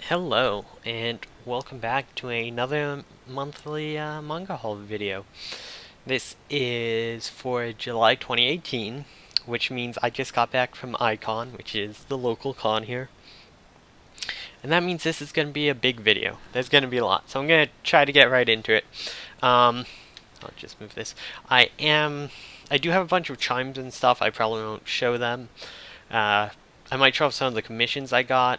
Hello, and welcome back to another monthly manga haul video. This is for July 2018, which means I just got back from Icon, which is the local con here. And that means this is going to be a big video. There's going to be a lot, so I'm going to try to get right into it. I'll just move this. I do have a bunch of chimes and stuff. I probably won't show them. I might show off some of the commissions I got,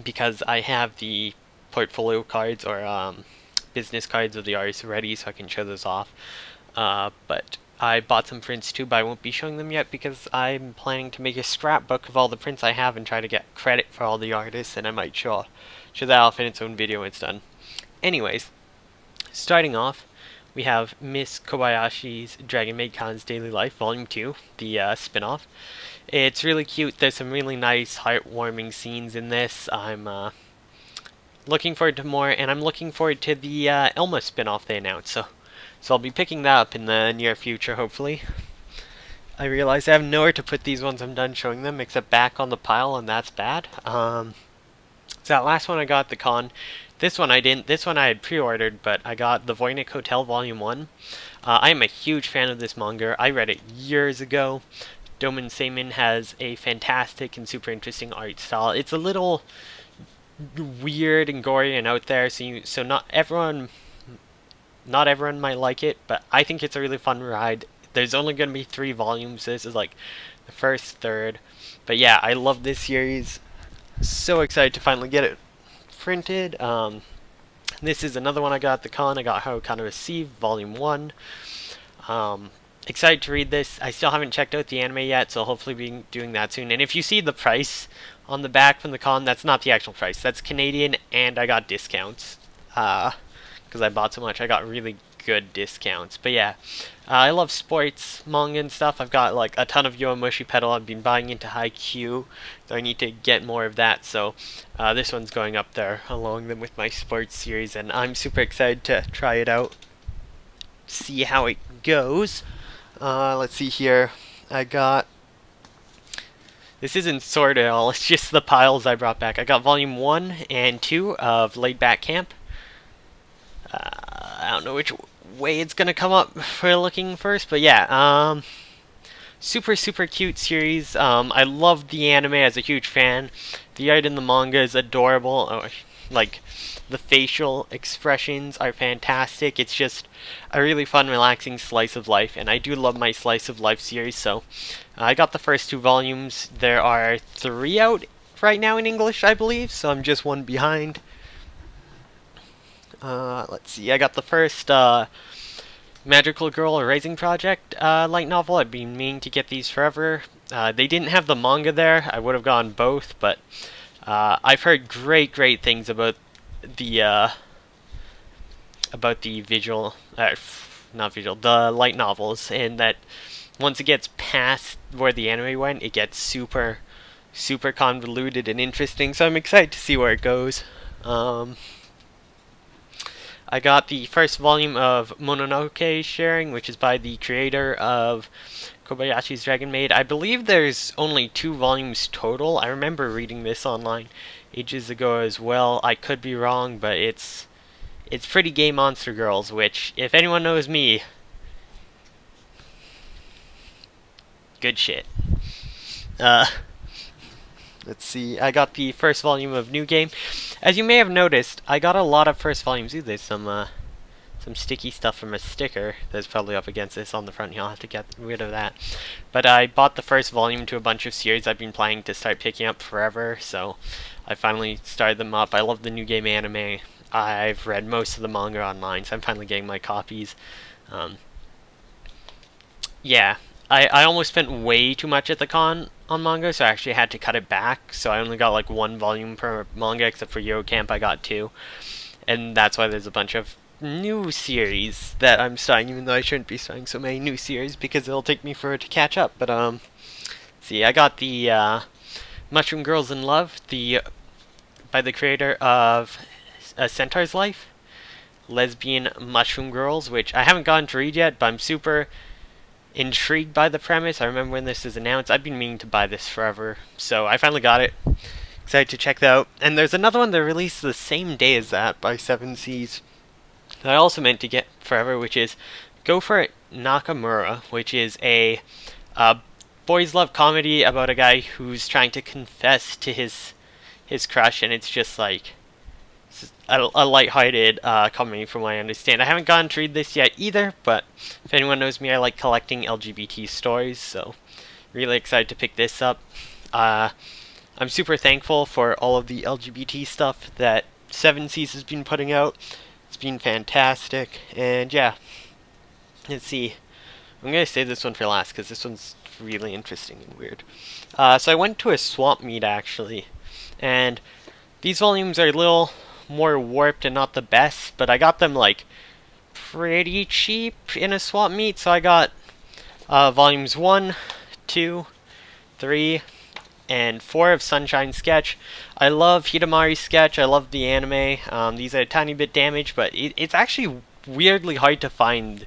because I have the portfolio cards or business cards of the artists ready, so I can show those off. But I bought some prints too, but I won't be showing them yet because I'm planning to make a scrapbook of all the prints I have and try to get credit for all the artists, and I might show that off in its own video when it's done. Anyways, starting off, we have Miss Kobayashi's Dragon Maid Kan's Daily Life, Volume 2, the spin-off. It's really cute. There's some really nice, heartwarming scenes in this. I'm looking forward to more, and I'm looking forward to the Elma spin-off they announced. So I'll be picking that up in the near future, hopefully. I realize I have nowhere to put these once I'm done showing them, except back on the pile, and that's bad. So that last one I got at the con. This one I didn't. This one I had pre-ordered, but I got the Voynich Hotel Volume 1. I am a huge fan of this manga. I read it years ago. Doman Seimin has a fantastic and super interesting art style. It's a little weird and gory and out there, so not everyone might like it, but I think it's a really fun ride. There's only going to be 3 volumes. This is like the first third. But yeah, I love this series. So excited to finally get it printed. This is another one I got at the con. I got How Kind of Receive, Volume 1. Excited to read this. I still haven't checked out the anime yet, so I'll hopefully be doing that soon. And if you see the price on the back from the con, that's not the actual price. That's Canadian, and I got discounts. Because I bought so much, I got really good discounts. But yeah, I love sports manga and stuff. I've got like a ton of Yowamushi Pedal. I've been buying into Haikyuu, so I need to get more of that. So this one's going up there along with my sports series, and I'm super excited to try it out, see how it goes. Let's see here. I got... This isn't sorted at all, it's just the piles I brought back. I got Volume 1 and 2 of Laid Back Camp. I don't know which way it's gonna come up for looking first, but yeah, super cute series. I love the anime as a huge fan. The art in the manga is adorable. Like, the facial expressions are fantastic. It's just a really fun, relaxing slice of life, and I do love my slice of life series, so I got the first 2 volumes. There are 3 out right now in English, I believe, so I'm just 1 behind. Let's see, I got the first Magical Girl Erasing Project light novel. I've been meaning to get these forever. They didn't have the manga there. I would have gone both, but I've heard great things about the the light novels, and that once it gets past where the anime went, it gets super convoluted and interesting, so I'm excited to see where it goes. I got the first volume of Mononoke Sharing, which is by the creator of Kobayashi's Dragon Maid. I believe there's only 2 volumes total. I remember reading this online ages ago as well. I could be wrong, but it's pretty gay monster girls, which, if anyone knows me, good shit. Let's see, I got the first volume of New Game. As you may have noticed, I got a lot of first volumes. Ooh, there's some sticky stuff from a sticker that's probably up against this on the front. You'll have to get rid of that. But I bought the first volume to a bunch of series I've been planning to start picking up forever, so I finally started them up. I love the New Game anime. I've read most of the manga online, so I'm finally getting my copies. Yeah, I almost spent way too much at the con on manga, so I actually had to cut it back. So I only got like 1 volume per manga, except for Euro Camp I got 2. And that's why there's a bunch of new series that I'm starting, even though I shouldn't be starting so many new series because it'll take me forever to catch up. But see, I got the Mushroom Girls in Love, by the creator of A Centaur's Life, Lesbian Mushroom Girls, which I haven't gotten to read yet, but I'm super intrigued by the premise. I remember when this was announced. I've been meaning to buy this forever, so I finally got it. Excited to check that out. And there's another one that released the same day as that by Seven Seas that I also meant to get forever, which is Go For It Nakamura, which is a boys love comedy about a guy who's trying to confess to his crush, and it's just like a lighthearted comedy from what I understand. I haven't gotten to read this yet either, but if anyone knows me, I like collecting LGBT stories, so really excited to pick this up. I'm super thankful for all of the LGBT stuff that Seven Seas has been putting out. It's been fantastic, and yeah, let's see. I'm going to save this one for last because this one's really interesting and weird. So I went to a swap meet actually, and these volumes are a little more warped and not the best, but I got them like pretty cheap in a swap meet. So I got volumes 1, 2, 3, and 4 of Sunshine Sketch. I love Hidamari's sketch. I love the anime. These are a tiny bit damaged, but it's actually weirdly hard to find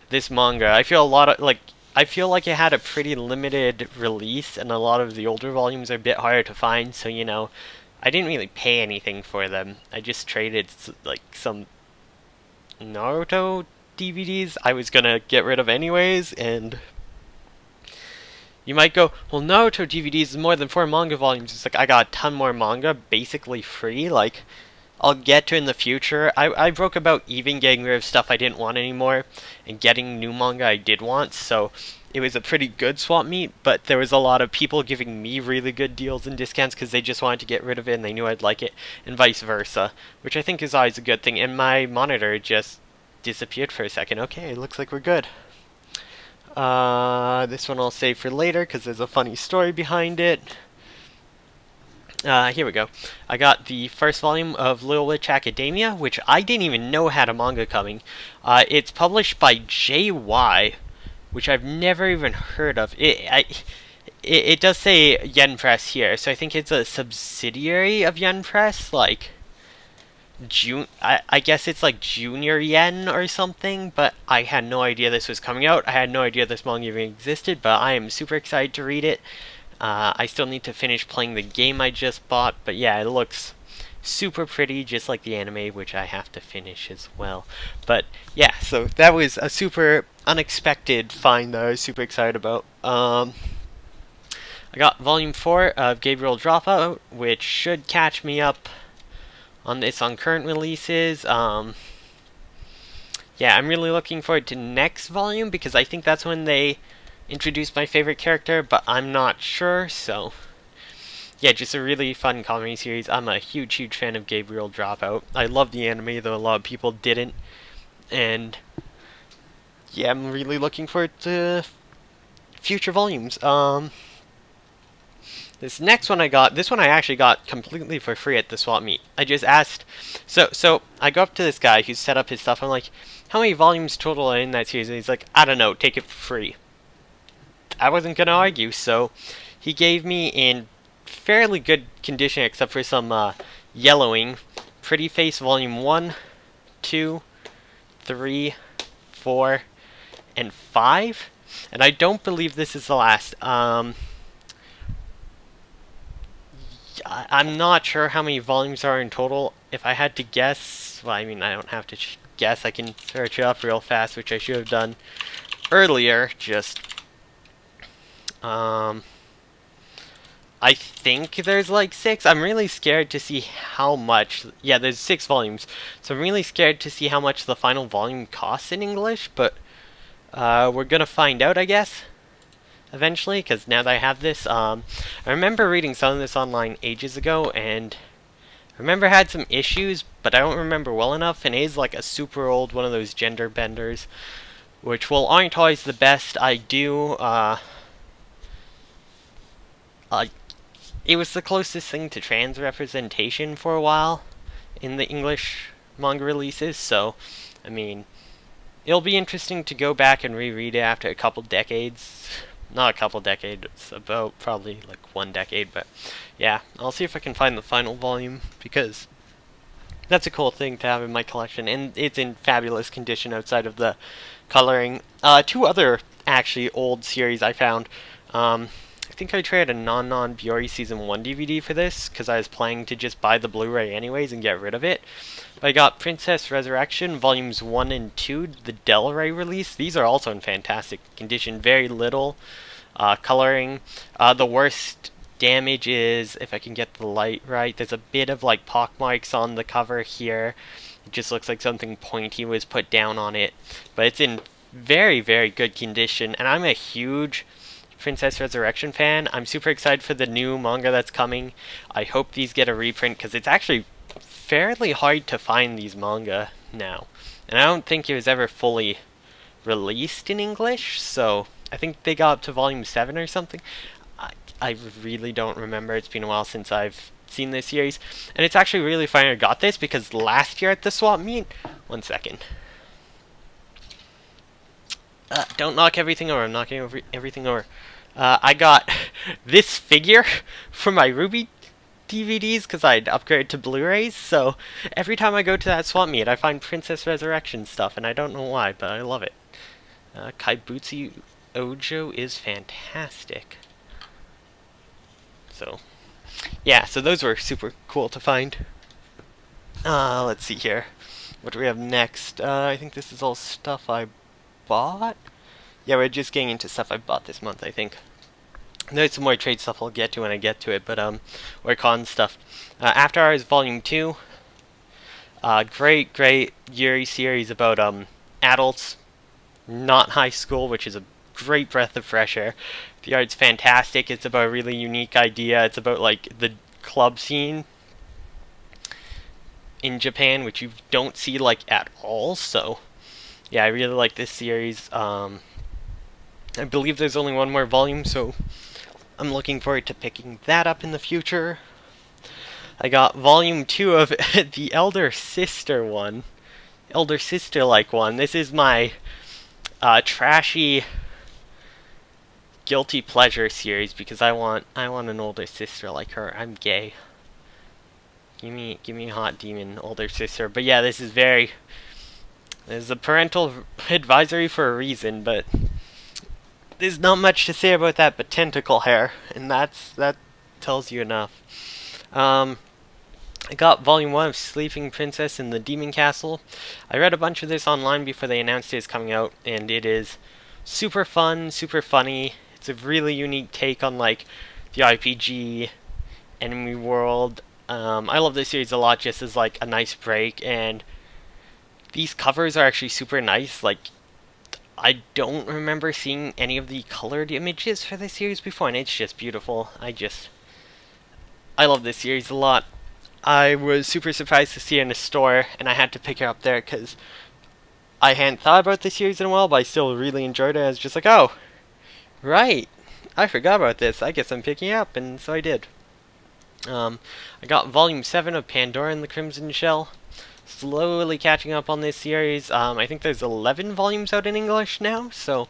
this manga. I feel like it had a pretty limited release, and a lot of the older volumes are a bit harder to find. So I didn't really pay anything for them. I just traded like some Naruto DVDs I was gonna get rid of anyways, and you might go, well, Naruto DVDs is more than 4 manga volumes. It's like, I got a ton more manga basically free. Like, I'll get to in the future. I broke about even getting rid of stuff I didn't want anymore and getting new manga I did want, so it was a pretty good swap meet, but there was a lot of people giving me really good deals and discounts because they just wanted to get rid of it and they knew I'd like it, and vice versa, which I think is always a good thing. And my monitor just disappeared for a second. Okay, it looks like we're good. This one I'll save for later because there's a funny story behind it. Here we go. I got the first volume of Little Witch Academia, which I didn't even know had a manga coming. It's published by JY, which I've never even heard of. It does say Yen Press here, so I think it's a subsidiary of Yen Press, like I guess it's like Junior Yen or something, but I had no idea this was coming out. I had no idea this manga even existed, but I am super excited to read it. I still need to finish playing the game I just bought, but yeah, it looks super pretty, just like the anime, which I have to finish as well. But yeah, so that was a super unexpected find that I was super excited about. I got volume 4 of Gabriel Dropout, which should catch me up on this on current releases. Yeah, I'm really looking forward to next volume because I think that's when they introduced my favorite character, but I'm not sure, so yeah, just a really fun comedy series. I'm a huge fan of Gabriel Dropout. I love the anime, though a lot of people didn't, and yeah, I'm really looking forward to future volumes. This next one this one I actually got completely for free at the swap meet. I just asked, so I go up to this guy who's set up his stuff. I'm like, how many volumes total are in that series? And he's like, I don't know, take it for free. I wasn't gonna argue, so he gave me in fairly good condition except for some yellowing, Pretty Face Volume 1, 2, 3, 4, and 5. And I don't believe this is the last. I'm not sure how many volumes are in total. If I had to guess, well, I mean, I don't have to guess. I can search it up real fast, which I should have done earlier. Just, I think there's like 6. I'm really scared to see how much. Yeah, there's 6 volumes. So I'm really scared to see how much the final volume costs in English, but we're gonna find out, I guess, eventually, because now that I have this, I remember reading some of this online ages ago, and I remember it had some issues, but I don't remember well enough, and it is like a super old one of those gender benders, which, well, aren't always the best. I do, it was the closest thing to trans representation for a while in the English manga releases, so, I mean, it'll be interesting to go back and reread it after a couple decades. Not a couple decades, about probably like 1 decade, but yeah, I'll see if I can find the final volume, because that's a cool thing to have in my collection, and it's in fabulous condition outside of the coloring. 2 other actually old series I found. think I traded a Non-Biori Season 1 DVD for this, because I was planning to just buy the Blu-ray anyways and get rid of it. But I got Princess Resurrection, Volumes 1 and 2, the Del Rey release. These are also in fantastic condition, very little coloring. The worst damage is, if I can get the light right, there's a bit of like pockmarks on the cover here. It just looks like something pointy was put down on it, but it's in very, very good condition, and I'm a huge Princess Resurrection fan. I'm super excited for the new manga that's coming. I hope these get a reprint, because it's actually fairly hard to find these manga now, and I don't think it was ever fully released in English, so I think they got up to volume 7 or something. I really don't remember. It's been a while since I've seen this series, and it's actually really funny I got this, because last year at the swap meet, one second, don't knock everything over, I'm knocking over everything over. I got this figure for my Ruby DVDs, because I'd upgraded to Blu-rays, so every time I go to that swap meet I find Princess Resurrection stuff, and I don't know why, but I love it. Kaibutsu Ojo is fantastic. So, yeah, so those were super cool to find. Let's see here. What do we have next? I think this is all stuff I bought? Yeah, we're just getting into stuff I bought this month, I think. There's some more trade stuff I'll get to when I get to it, but, or con stuff. After Hours Volume 2. Great Yuri series about, adults, not high school, which is a great breath of fresh air. The art's fantastic. It's about a really unique idea. It's about like the club scene in Japan, which you don't see like at all. So yeah, I really like this series. I believe there's only one more volume, so I'm looking forward to picking that up in the future. I got volume 2 of the Elder Sister one. Elder Sister-like one. This is my trashy guilty pleasure series, because I want an older sister like her. I'm gay. Give me a hot demon older sister. But yeah, this is a parental advisory for a reason, but there's not much to say about that but tentacle hair, and that tells you enough. I got volume 1 of Sleeping Princess in the Demon Castle. I read a bunch of this online before they announced it's coming out, and it is super fun, super funny. It's a really unique take on like the RPG enemy world. I love this series a lot just as like a nice break, and these covers are actually super nice. Like, I don't remember seeing any of the colored images for this series before, and it's just beautiful. I love this series a lot. I was super surprised to see it in a store, and I had to pick it up there because I hadn't thought about this series in a while, but I still really enjoyed it. I was just like, oh, right, I forgot about this. I guess I'm picking it up, and so I did. I got volume 7 of Pandora and the Crimson Shell. Slowly catching up on this series. I think there's 11 volumes out in English now, so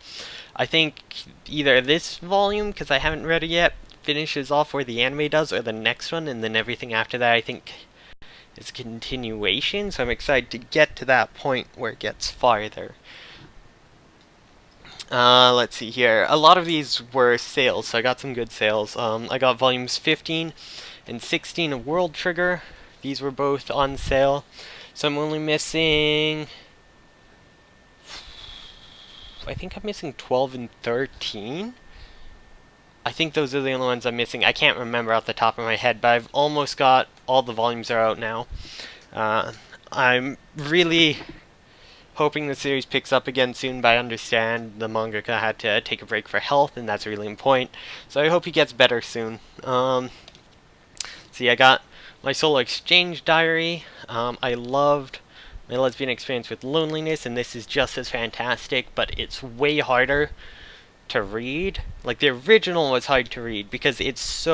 I think either this volume, because I haven't read it yet, finishes off where the anime does, or the next one, and then everything after that I think is a continuation, so I'm excited to get to that point where it gets farther. Let's see here. A lot of these were sales, so I got some good sales. I got volumes 15 and 16 of World Trigger. These were both on sale. So I'm only missing, I think I'm missing 12 and 13. I think those are the only ones I'm missing. I can't remember off the top of my head, but I've almost got all the volumes are out now. I'm really hoping the series picks up again soon, but I understand the mangaka had to take a break for health, and that's really important. So I hope he gets better soon. See, I got my solo exchange diary. I loved my lesbian experience with loneliness, and this is just as fantastic, but it's way harder to read. Like, the original was hard to read because it's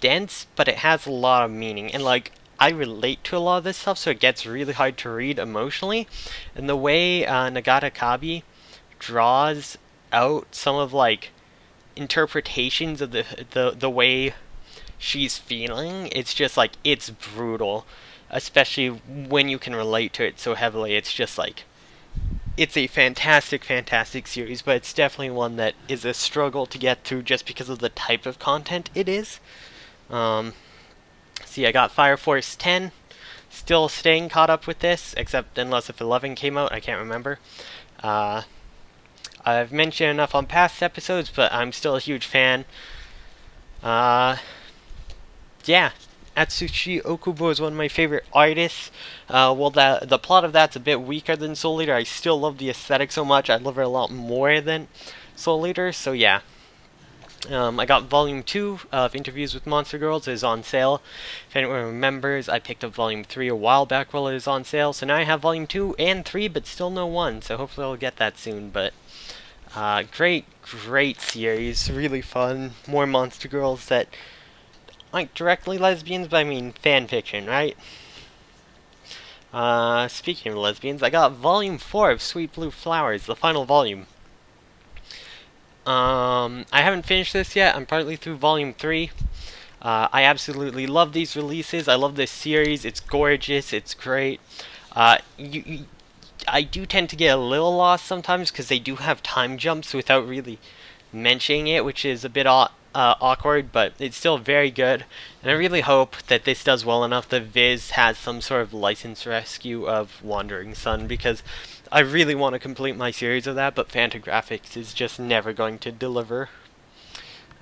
dense, but it has a lot of meaning, and like, I relate to a lot of this stuff, so it gets really hard to read emotionally. And the way Nagata Kabi draws out some of like interpretations of the way she's feeling, it's just like, it's brutal, especially when you can relate to it so heavily. It's just like, it's a fantastic, fantastic series, but it's definitely one that is a struggle to get through just because of the type of content it is. See, I got Fire Force 10. Still staying caught up with this, except unless if 11 came out, I can't remember. I've mentioned enough on past episodes, but I'm still a huge fan. Yeah, Atsushi Okubo is one of my favorite artists. Well, the plot of that's a bit weaker than Soul Eater. I still love the aesthetic so much. I love it a lot more than Soul Eater, so yeah. I got Volume 2 of Interviews with Monster Girls. It is on sale. If anyone remembers, I picked up Volume 3 a while back while it was on sale. So now I have Volume 2 and 3, but still no 1. So hopefully I'll get that soon. But great series. Really fun. More Monster Girls that aren't directly lesbians, but I mean fan fiction, right? Speaking of lesbians, I got Volume 4 of Sweet Blue Flowers, the final volume. I haven't finished this yet. I'm partly through Volume 3. I absolutely love these releases. I love this series. It's gorgeous. It's great. I do tend to get a little lost sometimes because they do have time jumps without really mentioning it, which is a bit awkward, but it's still very good. And I really hope that this does well enough that Viz has some sort of license rescue of Wandering Sun, because I really want to complete my series of that, but Fantagraphics is just never going to deliver.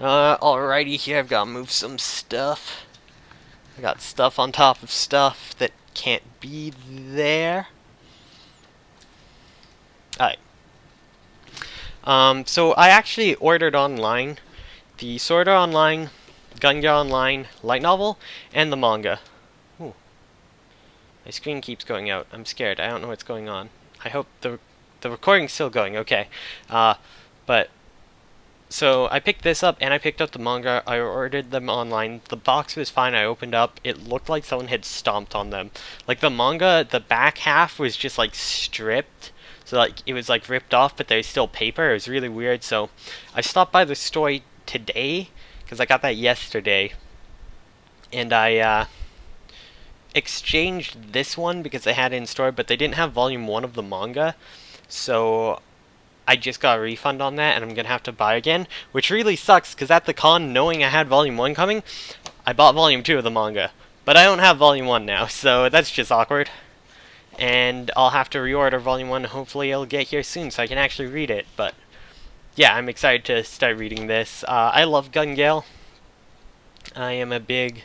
Alrighty, here I've got to move some stuff. I got stuff on top of stuff that can't be there. Alright. So I actually ordered online the Sword Art Online, Gunga Online light novel, and the manga. Ooh. My screen keeps going out. I'm scared. I don't know what's going on. I hope the recording's still going. Okay. But so I picked this up and I picked up the manga. I ordered them online. The box was fine. I opened up. It looked like someone had stomped on them. Like the manga, the back half was just like stripped. So like it was like ripped off, but there's still paper. It was really weird. So I stopped by the store today because I got that yesterday, and I exchanged this one because they had it in store, but they didn't have volume 1 of the manga, so I just got a refund on that, and I'm gonna have to buy again, which really sucks because at the con, knowing I had volume 1 coming, I bought volume 2 of the manga, but I don't have volume 1 now, so that's just awkward. And I'll have to reorder volume 1. Hopefully it'll get here soon so I can actually read it. But yeah, I'm excited to start reading this. I love Gun Gale. I am a big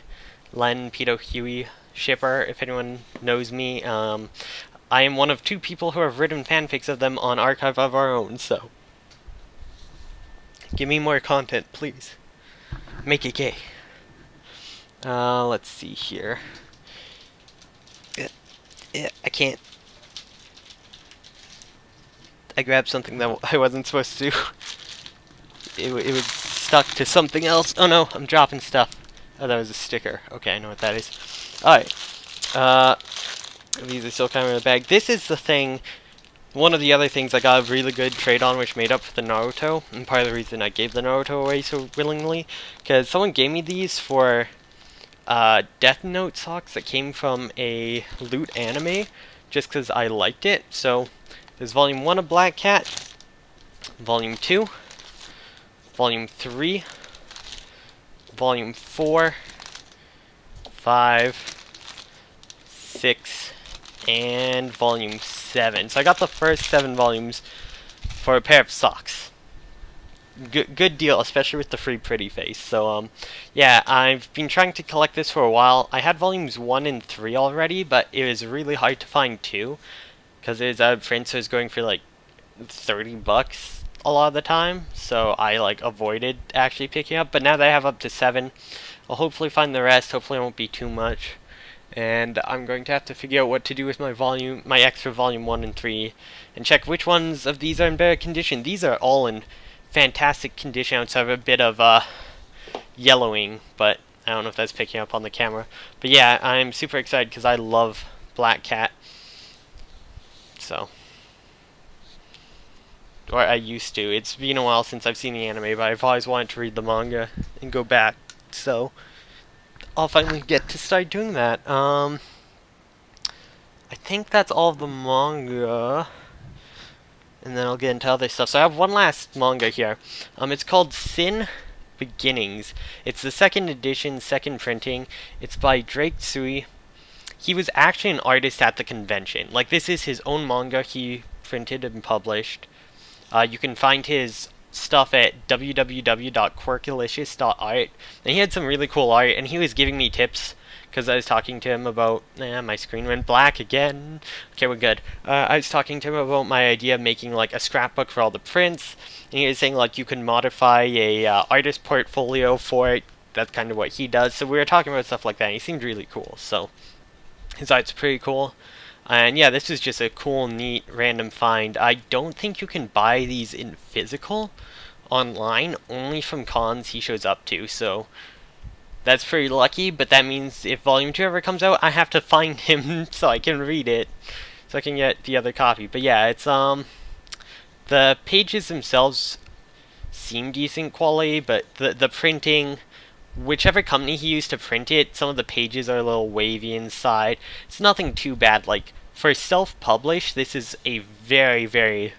Len Pito Huey shipper, if anyone knows me. I am one of 2 people who have written fanfics of them on Archive of Our Own, so give me more content, please. Make it gay. Let's see here. I can't. I grabbed something that I wasn't supposed to. It was stuck to something else. Oh no, I'm dropping stuff. Oh, that was a sticker. Okay, I know what that is. Alright. These are still kind of in the bag. This is the thing. One of the other things I got a really good trade on, which made up for the Naruto. And part of the reason I gave the Naruto away so willingly. Because someone gave me these for Death Note socks that came from a loot anime, just because I liked it. So there's volume 1 of Black Cat, volume 2, volume 3, volume 4, 5, 6, and volume 7. So I got the first 7 volumes for a pair of socks. Good deal, especially with the free pretty face. So, yeah, I've been trying to collect this for a while. I had volumes 1 and 3 already, but it was really hard to find 2, because it was out of print, so it was going for like $30 a lot of the time. So I like avoided actually picking up. But now that I have up to 7, I'll hopefully find the rest. Hopefully it won't be too much. And I'm going to have to figure out what to do with my extra volume 1 and 3, and check which ones of these are in better condition. These are all in fantastic condition outside of a bit of yellowing, but I don't know if that's picking up on the camera. But yeah, I'm super excited because I love Black Cat. So, or I used to. It's been a while since I've seen the anime, but I've always wanted to read the manga and go back. So I'll finally get to start doing that. I think that's all of the manga. and then I'll get into other stuff. So I have one last manga here. It's called Sin Beginnings. It's the second edition, second printing. It's by Drake Tsui. He was actually an artist at the convention. Like, this is his own manga he printed and published. You can find his stuff at www.quirkalicious.art, and he had some really cool art, and he was giving me tips because I was talking to him about my screen went black again. Okay, we're good. I was talking to him about my idea of making like a scrapbook for all the prints, and he was saying like you can modify a artist portfolio for it. That's kind of what he does. So we were talking about stuff like that, and he seemed really cool. So his art's pretty cool. And yeah, this is just a cool, neat, random find. I don't think you can buy these in physical online, only from cons he shows up to, so that's pretty lucky, but that means if Volume 2 ever comes out, I have to find him so I can read it, so I can get the other copy. But yeah, it's, the pages themselves seem decent quality, but the printing, whichever company he used to print it, some of the pages are a little wavy inside. It's nothing too bad. Like, for self-published, this is a very, very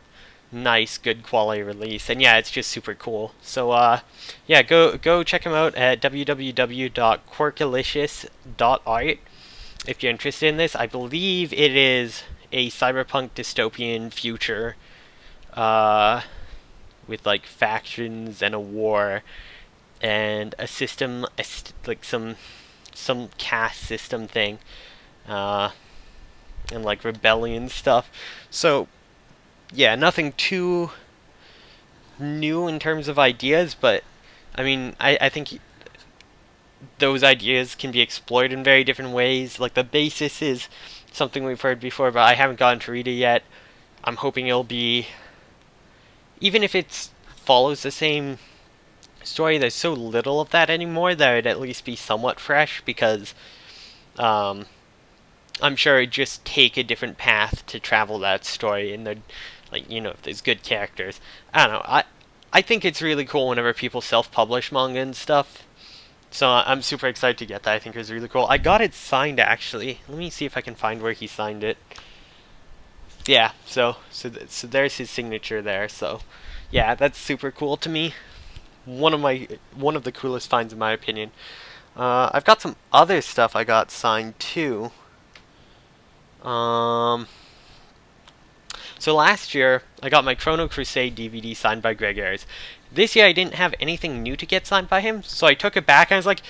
nice, good quality release. And yeah, it's just super cool. So, yeah, go check him out at www.quirkalicious.art if you're interested in this. I believe it is a cyberpunk dystopian future, with, like, factions and a war and a system, like some caste system thing, and like rebellion stuff. So yeah, nothing too new in terms of ideas, but I mean, I think those ideas can be explored in very different ways. Like, the basis is something we've heard before, but I haven't gotten to read it yet. I'm hoping it'll be, even if it follows the same story, there's so little of that anymore that it'd at least be somewhat fresh, because I'm sure it'd just take a different path to travel that story, and like, you know, if there's good characters. I don't know, I think it's really cool whenever people self-publish manga and stuff, so I'm super excited to get that. I think it was really cool. I got it signed, actually. Let me see if I can find where he signed it. Yeah, so there's his signature there, so yeah, that's super cool to me. One of the coolest finds in my opinion. I've got some other stuff I got signed too. So last year I got my Chrono Crusade DVD signed by Greg Ayres. This year I didn't have anything new to get signed by him, so I took it back and I was like,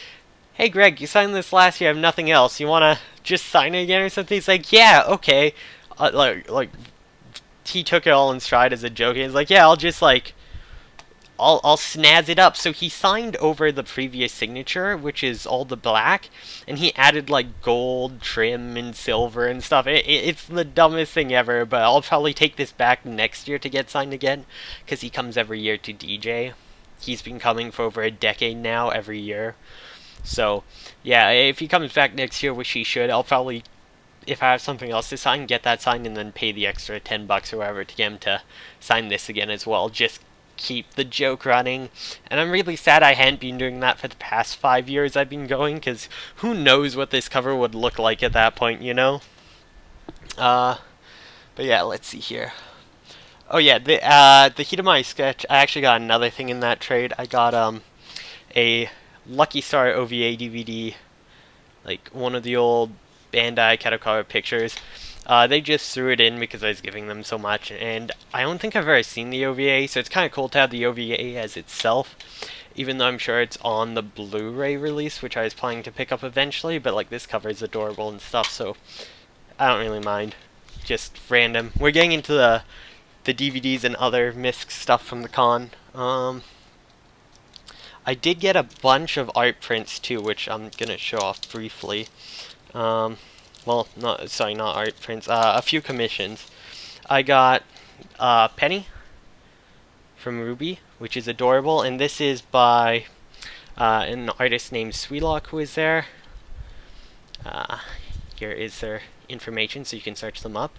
"Hey Greg, you signed this last year. I have nothing else. You wanna just sign it again or something?" He's like, "Yeah, okay." Like he took it all in stride as a joke. He's like, "Yeah, I'll just like." I'll snazz it up. So he signed over the previous signature, which is all the black, and he added like gold trim and silver and stuff. It's the dumbest thing ever, but I'll probably take this back next year to get signed again, because he comes every year to DJ. He's been coming for over a decade now, every year. So yeah, if he comes back next year, which he should, I'll probably, if I have something else to sign, get that signed, and then pay the extra $10 or whatever to get him to sign this again as well. Just keep the joke running. And I'm really sad I hadn't been doing that for the past 5 years I've been going, because who knows what this cover would look like at that point, you know? But yeah, let's see here. Oh yeah, the Hidamari sketch, I actually got another thing in that trade. I got a Lucky Star OVA DVD, like one of the old Bandai Kadokawa pictures. They just threw it in because I was giving them so much, and I don't think I've ever seen the OVA, so it's kind of cool to have the OVA as itself, even though I'm sure it's on the Blu-ray release, which I was planning to pick up eventually, but like this cover is adorable and stuff, so I don't really mind. Just random. We're getting into the DVDs and other MISC stuff from the con. I did get a bunch of art prints too, which I'm gonna show off briefly. Well, not art prints, a few commissions. I got Penny from Ruby, which is adorable, and this is by an artist named Sweetlock, who is there. Here is their information, so you can search them up.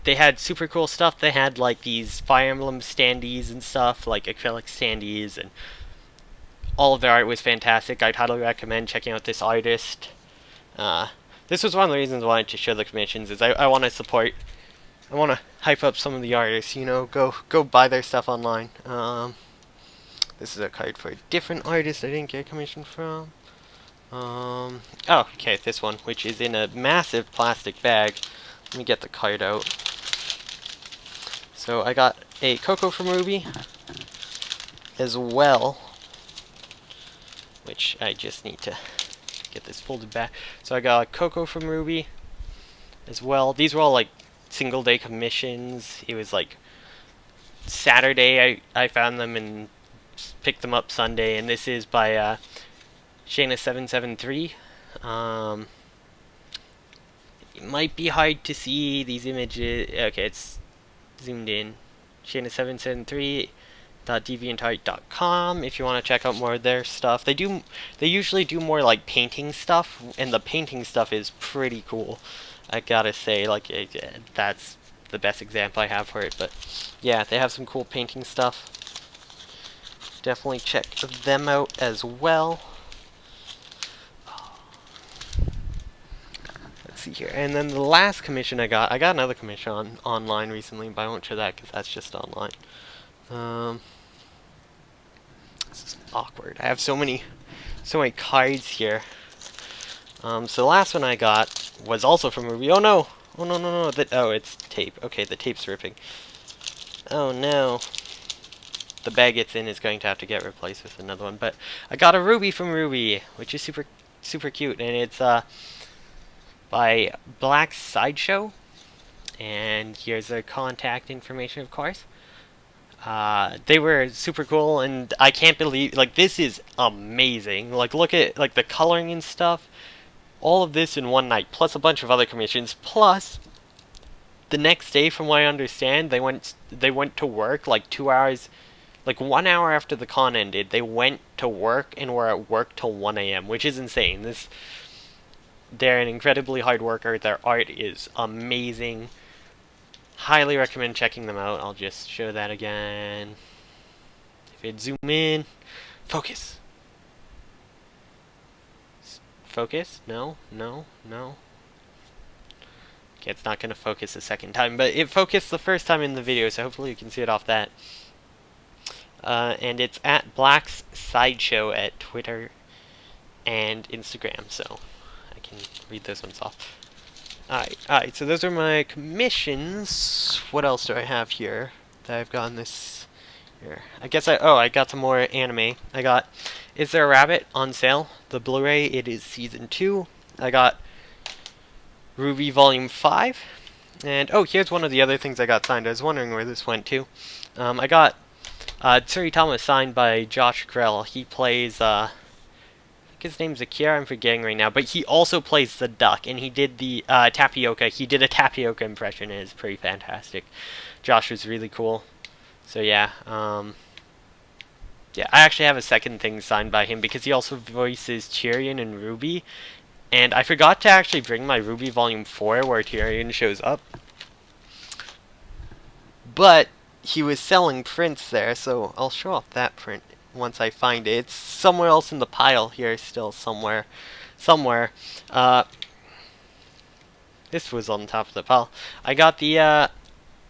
They had super cool stuff. They had like these Fire Emblem standees and stuff, like acrylic standees, and all of their art was fantastic. I'd highly recommend checking out this artist. This was one of the reasons I wanted to show the commissions, is I want to support I want to hype up some of the artists, you know, go buy their stuff online. This is a card for a different artist I didn't get commission from. Oh, okay, this one, which is in a massive plastic bag. Let me get the card out. So I got a Coco from Ruby as well, which I just need to get this folded back. So I got Coco from Ruby as well. These were all like single day commissions. It was like Saturday I found them and picked them up Sunday, and this is by Shayna773. It might be hard to see these images. Okay, it's zoomed in. Shayna773.deviantart.com if you want to check out more of their stuff. They usually do more like painting stuff, and the painting stuff is pretty cool. I gotta say, like, that's the best example I have for it. But yeah, they have some cool painting stuff. Definitely check them out as well. Let's see here. And then the last commission I got another commission online recently, but I won't show that because that's just online. This is awkward. I have so many cards here. So the last one I got was also from Ruby. Oh no! Oh no no no! Oh, it's tape. Okay, the tape's ripping. Oh no. The bag it's in is going to have to get replaced with another one. But I got a Ruby from Ruby, which is super cute, and it's by Black Sideshow. And here's their contact information, of course. They were super cool, and I can't believe, like, this is amazing. Like, look at, like, the coloring and stuff. All of this in one night, plus a bunch of other commissions, plus the next day, from what I understand, they went to work like 2 hours, like 1 hour after the con ended. They went to work and were at work till 1 a.m., which is insane. They're an incredibly hard worker. Their art is amazing. Highly recommend checking them out. I'll just show that again. If it zoom in, focus. Focus? No, no, no. Okay, it's not going to focus a second time, but it focused the first time in the video, so hopefully you can see it off that. And it's at Black's Sideshow at Twitter and Instagram, so I can read those ones off. Alright, so those are my commissions. What else do I have here that I've gotten this year? I guess I got some more anime. I got Is There a Rabbit on sale, the Blu-ray. It is Season 2. I got Ruby Volume 5. And, oh, here's one of the other things I got signed. I was wondering where this went to. I got Tsuritama signed by Josh Grell. He plays, I think his name's Akira, I'm forgetting right now, but he also plays the duck, and he did the tapioca. He did a tapioca impression, and it's pretty fantastic. Josh was really cool. So yeah, yeah, I actually have a second thing signed by him because he also voices Tyrion and Ruby. And I forgot to actually bring my Ruby Volume 4 where Tyrion shows up. But he was selling prints there, so I'll show off that print once I find it. It's somewhere else in the pile here, still somewhere. This was on top of the pile. I got the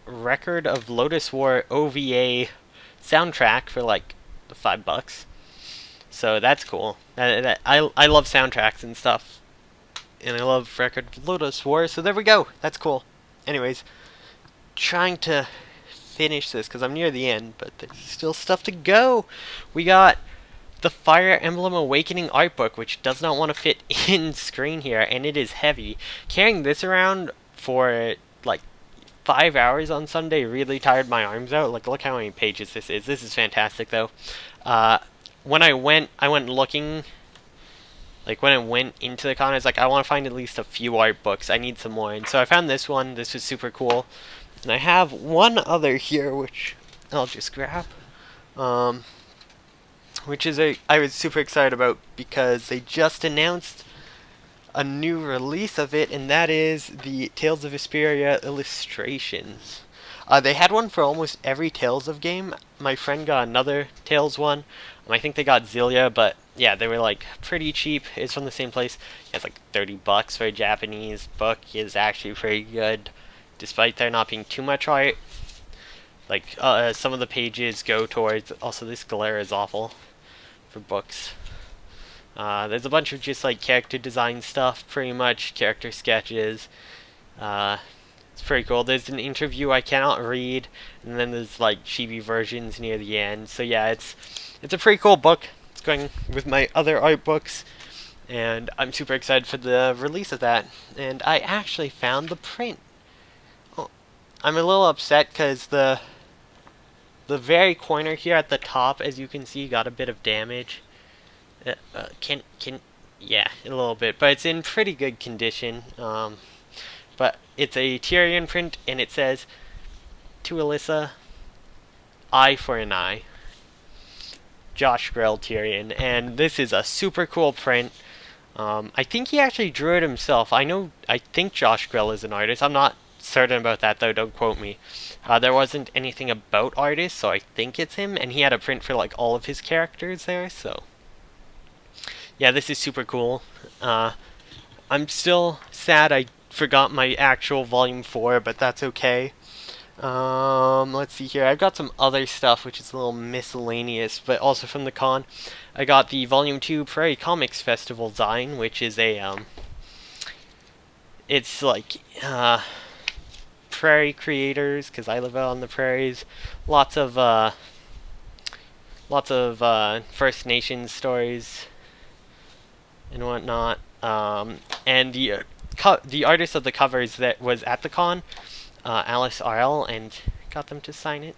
Record of Lotus War OVA soundtrack for like $5. So that's cool. I love soundtracks and stuff. And I love Record of Lotus War, so there we go. That's cool. Anyways, trying to finish this because I'm near the end, but there's still stuff to go. We got the Fire Emblem Awakening art book, which does not want to fit in screen here, and it is heavy. Carrying this around for like 5 hours on Sunday really tired my arms out. Like, look how many pages this is. This is fantastic, though. When I went looking. Like, when I went into the con, I was like, I want to find at least a few art books. I need some more. And so I found this one. This was super cool. And I have one other here, which I'll just grab. Which is I was super excited about because they just announced a new release of it, and that is the Tales of Vesperia illustrations. They had one for almost every Tales of game. My friend got another Tales one. I think they got Zillia, but yeah, they were like pretty cheap. It's from the same place. It's like $30 for a Japanese book. Is actually pretty good. despite there not being too much art. Like, some of the pages go towards... Also, this glare is awful for books. There's a bunch of just, like, character design stuff, pretty much, character sketches. It's pretty cool. There's an interview I cannot read, and then there's, like, chibi versions near the end. So, yeah, it's a pretty cool book. It's going with my other art books, and I'm super excited for the release of that. And I actually found the print. Oh, I'm a little upset because the very corner here at the top, as you can see, got a bit of damage. Yeah, a little bit, but it's in pretty good condition. But it's a Tyrion print, and it says, "To Alyssa, eye for an eye." Josh Grell Tyrion, and this is a super cool print. I think he actually drew it himself. I think Josh Grell is an artist. I'm not certain about that, though. Don't quote me. There wasn't anything about artists, so I think it's him, and he had a print for like all of his characters there, so yeah, this is super cool. I'm still sad I forgot my actual volume 4, but that's okay. Let's see here. I've got some other stuff which is a little miscellaneous, but also from the con. I got the volume 2 Prairie Comics Festival Zine, which is a it's like prairie creators, because I live out on the prairies. Lots of First Nations stories and whatnot. And the artist of the covers that was at the con, Alice RL, and got them to sign it.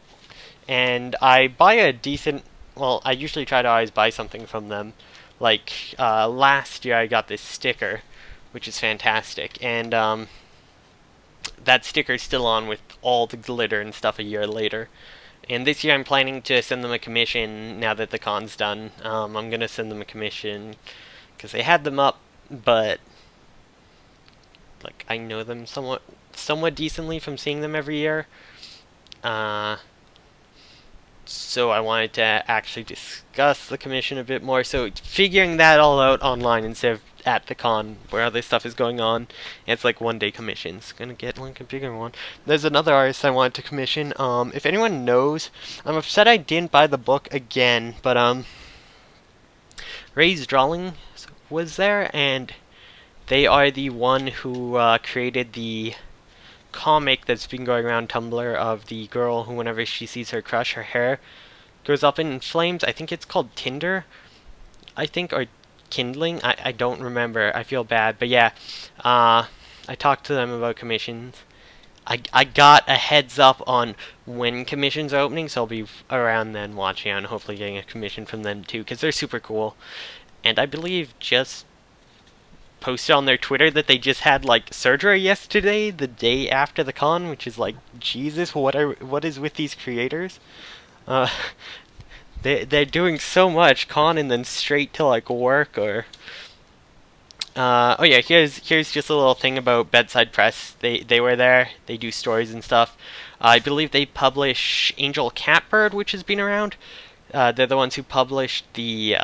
And I buy a decent... Well, I usually try to always buy something from them. Like, last year I got this sticker, which is fantastic. And, that sticker's still on with all the glitter and stuff a year later. And this year I'm planning to send them a commission now that the con's done. I'm going to send them a commission because they had them up, but like I know them somewhat decently from seeing them every year. So I wanted to actually discuss the commission a bit more. So figuring that all out online instead of at the con where other stuff is going on. It's like one-day commissions. Gonna get like a bigger one. There's another artist I wanted to commission. If anyone knows, I'm upset I didn't buy the book again, but Ray's Drawing was there, and they are the one who created the comic that's been going around Tumblr of the girl who, whenever she sees her crush, her hair goes up in flames. I think it's called Tinder, I think, or Kindling. I don't remember. I feel bad, but yeah, I talked to them about commissions. I got a heads up on when commissions are opening, so I'll be around then watching and hopefully getting a commission from them too, because they're super cool. And I believe just posted on their Twitter that they just had like surgery yesterday, the day after the con, which is like, Jesus, what is with these creators? They're doing so much con and then straight to like work or oh yeah, here's just a little thing about Bedside Press. They were there. They do stories and stuff. I believe they publish Angel Catbird, which has been around. They're the ones who published the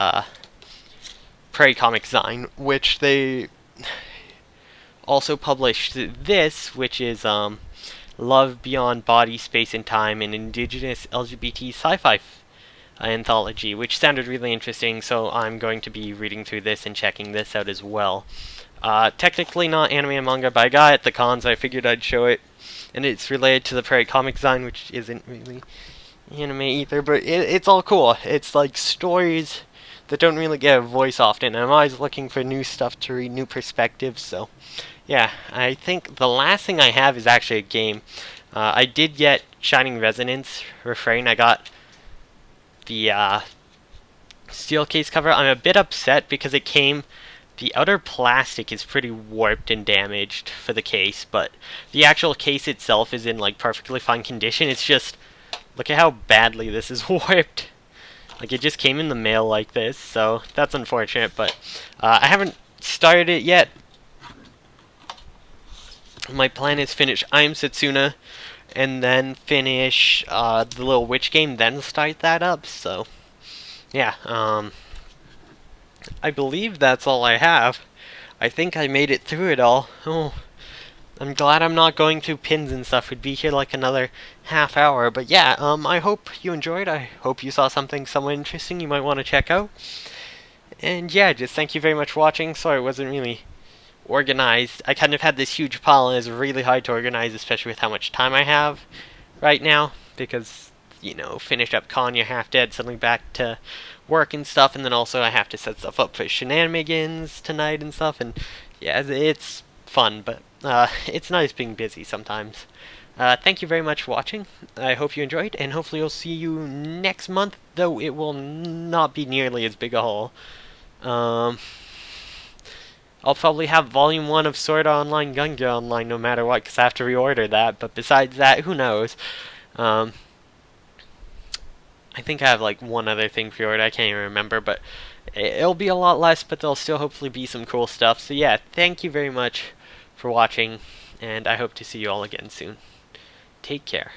Prairie Comic Zine, which they also published this, which is Love Beyond Body, Space and Time, an Indigenous LGBT Sci-Fi anthology, which sounded really interesting, so I'm going to be reading through this and checking this out as well. Technically not anime and manga, but I got it at the cons, so I figured I'd show it. And it's related to the Prairie Comic Zine, which isn't really anime either, but it's all cool. It's like stories that don't really get a voice often. I'm always looking for new stuff to read, new perspectives, so yeah, I think the last thing I have is actually a game. I did get Shining Resonance Refrain. I got the steel case cover. I'm a bit upset because it came... The outer plastic is pretty warped and damaged for the case, but the actual case itself is in like perfectly fine condition. It's just... Look at how badly this is warped. Like, it just came in the mail like this, so that's unfortunate, but I haven't started it yet. My plan is finish I Am Setsuna, and then finish the little witch game, then start that up, so yeah, I believe that's all I have. I think I made it through it all. Oh, I'm glad I'm not going through pins and stuff. We'd be here like another half hour. But yeah, I hope you enjoyed. I hope you saw something somewhat interesting you might want to check out. And yeah, just thank you very much for watching. Sorry it wasn't really organized. I kind of had this huge pile, and it's really hard to organize, especially with how much time I have right now, because, you know, finish up con, you're half dead, suddenly back to work and stuff, and then also I have to set stuff up for shenanigans tonight and stuff, and yeah, it's fun, but it's nice being busy sometimes. Thank you very much for watching. I hope you enjoyed, and hopefully I'll see you next month, though it will not be nearly as big a haul. I'll probably have Volume 1 of Sword Art Online Gunga online no matter what, because I have to reorder that, but besides that, who knows? I think I have like one other thing pre-ordered, I can't even remember, but it'll be a lot less, but there'll still hopefully be some cool stuff. So yeah, thank you very much for watching, and I hope to see you all again soon. Take care.